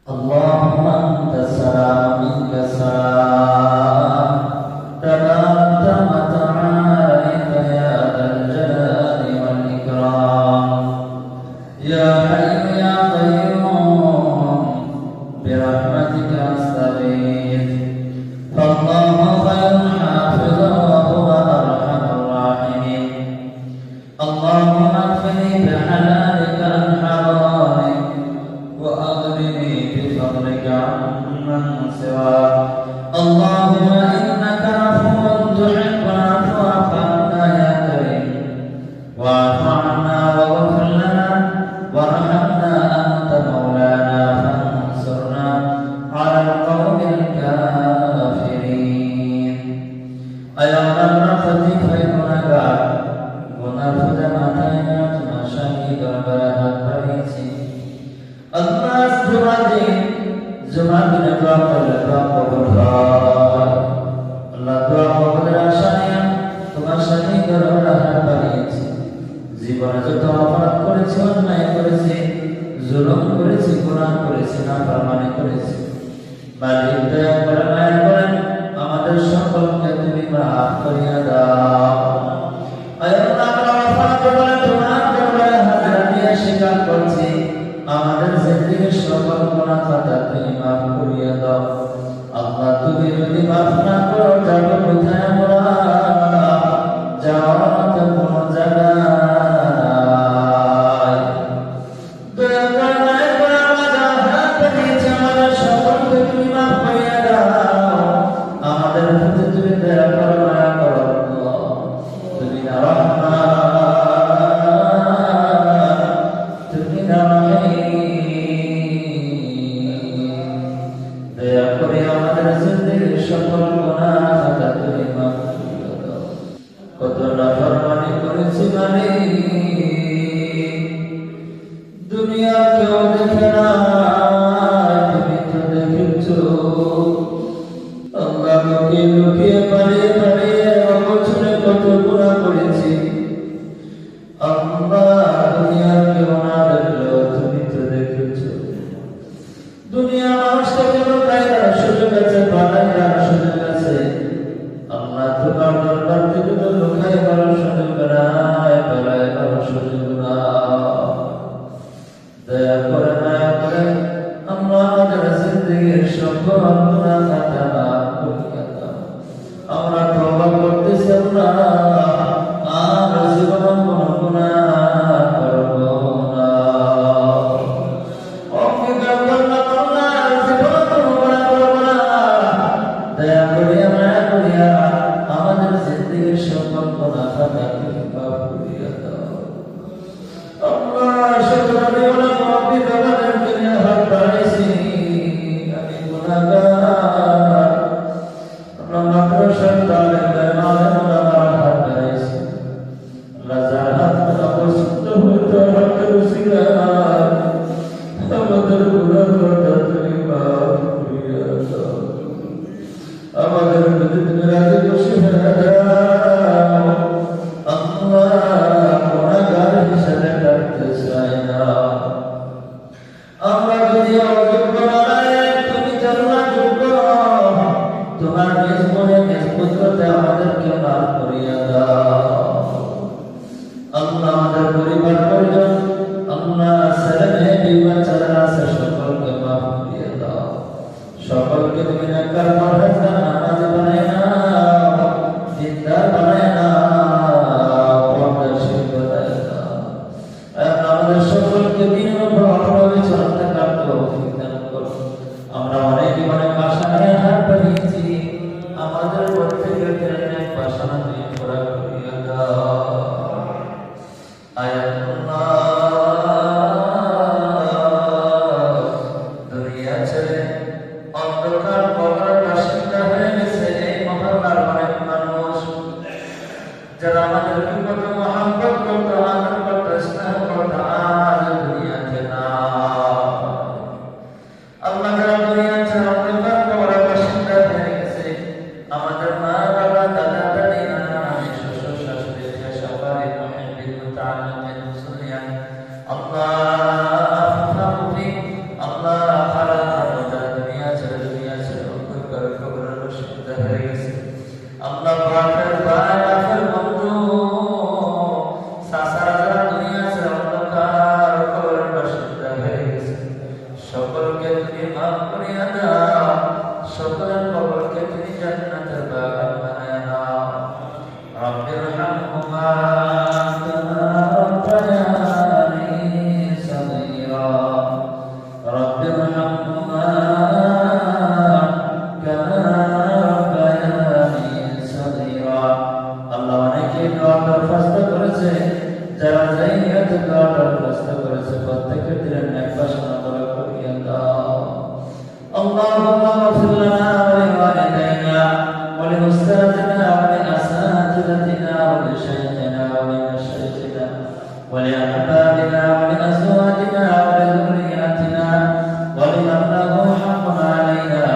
اللهم أنت السلام منك السلام تبارك وتعاليت يا ذا الجلال والإكرام يا حي يا قيوم برحمتك أستغيث فالله خير حافظا وهو أرحم الراحمين اللهم اكفني بحلالك عن حرامك وأغنني بفضلك عمن سواك اللهم إنك عفو تحب العفو فعنا يا كريم واعف عنا واغفر لنا وارحمنا أنت مولانا فانصرنا على القوم الكافرين أيا رحمتي فإنك ونرفض متاعنا تماشي دربارات بريسي الناس জুমাদিন দোয়া করলে দোয়া কবুল হয় আল্লাহ দোয়া কবুলের আশায় তোমার সাথে দরবার বানিয়েছি জীবনে যত অপরাধ করেছি অন্যায় করেছি জুলুম করেছি গুনাহ করেছি নাফরমানি করেছি মালিক দয়া করে মায়া করেন আমাদের সকলকে তুমি মাফ করিয়া দাও আল্লাহ আমরা ওয়াফা করে তোমার দরবারে হাজির নিয়ে স্বীকার করছি আমাদের জিন্দেগীর সকল গুনাহ খাতা তুমি মাফ করিয়া দাও আল্লাহ তুমি যদি মাফ না করো যাব কোথায় আমরা যাওয়ার মতো কোনো জায়গা নাই দয়া করে মায়া করে আমাদের হাত দিয়েছে আমাদের সকলকে তুমি মাফ করিয়া দাও আমাদের প্রতি তুমি দয়া করো মায়া করো তুমি না রহমান তুমি না দয়া করে আমাদের জিন্দেগীর সকল গুনাহ খাতা তুমি মাফ করে দাও কত নাফরমানি করেছি দুনিয়া কেউ দেখে না তুমি তো দেখেছো আল্লাহ লুকিয়ে লুকিয়ে পালিয়ে পালিয়ে অবচরে কত গুনাহ করেছি আল্লাহ দুনিয়া কেউ না দেখলেও তুমি তো দেখেছো দুনিয়া মানুষটাকে লুকাইবার সুযোগ আছে বানাইবার সুযোগ আছে আল্লাহ তোমার দরবার থেকে তো লুকাইবার সুযোগ নাই বানাইবার সুযোগ নাই দয়া করে মায়া করে আমরা আমাদের জিন্দেগীর সকল গুনাহ খাতা মাফ করিয়া দাও আমরা তওবা করতেছি আমরা আর জীবনে কোনো গুনাহ করব না অঙ্গীকার করলাম আল্লাহ জীবনে কোনো গুনাহ করব না দয়া করিয়া মায়া করিয়া আমাদের জিন্দেগীর সকল গুনাহ খাতা তুমি মাফ করিয়া দাও আল্লাহ শুকরানি ওয়া রব্বি বাবাদের দুনিয়া হাত বাড়াইছি আমি গুনাহগার আমরা মাদ্রাসার তালিম মালে ওলামার হাত বাড়াইছি আল্লাহ যার হাত অপছন্দ হইতো হাতের উসিলায় আমাদের গুনাহ খাতা তুমি মাফ করিয়া দাও আমাদের প্রতি তুমি রাজি খুশি হয়ে যাও আল্লাহ গুনাহগার হিসেবে ডাকতে চাই না আমরা যদি অযোগ্য বানাই তুমি জানো যোগ্য তোমার নিজ মনে নিজ কুদরতে আমাদেরকে মাফ করিয়া দাও আল্লাহ আমাদের পরিবার পরিজন আল্লাহ ছেলে মেয়ে বিবাহ বাচ্চারা আছে সকলকে মাফ করিয়া দাও সকলকে তুমি নেককার পরহেজগার নামাজি বানাই নাও দিনদার বানাই নাও পরদেশী বানাই নাও আমাদের সকলকে দিনের উপর অটল চলতে কাটতো আমরা অনেক অনেক আশা নিয়ে হাত বাড়িয়েছি আমাদের প্রত্যেকের অনেক বাসনা তুমি পুরা করিয়া দাও আয়াতুল্লাহ দুনিয়া ছেড়ে অন্ধকার কবরের বাসিন্দা হয়ে গেছে এই মহল্লার অনেক মানুষ যারা আমাদের কত মহব্বত করতো আদর করতো স্নেহ করতো আজ দুনিয়াতে না আল্লাহ যারা দুনিয়া ছেড়ে অন্ধকার কবরের বাসিন্দা হয়ে গেছে আমাদের মা বাবা দাদা দাদি নানা নানি শ্বশুর শাশুড়ি সবাই মুহিব্বিন মুতাআল্লিমিন মুসলিয়ান আল্লাহ আল্লাহ সকলকে তুমি মাফ করিয়া দাও, সকলের কবরকে তুমি জান্নাতের বাগান বানায়া দাও। রব্বিরহামহুমা কামা রাব্বায়ানি সগীরা, রব্বিরহামহুমা কামা রাব্বায়ানি সগীরা। আল্লাহ অনেকে দোয়া দরখাস্ত করেছে, যারা জাইয়াত দোয়া দরখাস্ত করেছে প্রত্যেকের দিলের নেক বাসনা করে করিয়া দাও। আল্লাহুম্মা গফির লানা ওয়া লিওয়ালিদাইনা ওয়া লিউস্তাযিনা ওয়া লিআসাতিযাতিনা ওয়া লিশাইখিনা ওয়া লিমাশাইখিনা ওয়া লিআহবাবিনা ওয়া লিআজওয়াজিনা ওয়া লিযurriyyatina ওয়া liman lahu haqqun আলাইনা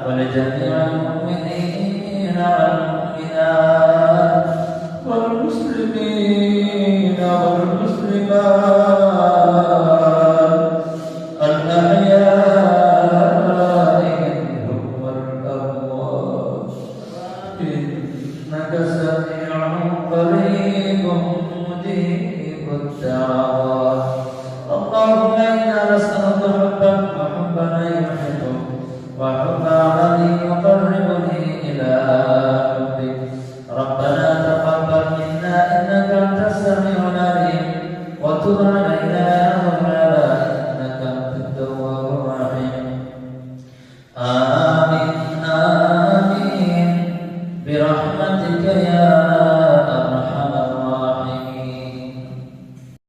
ওয়া লিজামি'il মুমিনিনা ওয়াল মুমিনাত ওয়াল মুসলিমিনা ওয়াল মুসলিমাত আল আহইয়া إنك سميع قريب مجيب الدعوات. اللهم إنا نسألك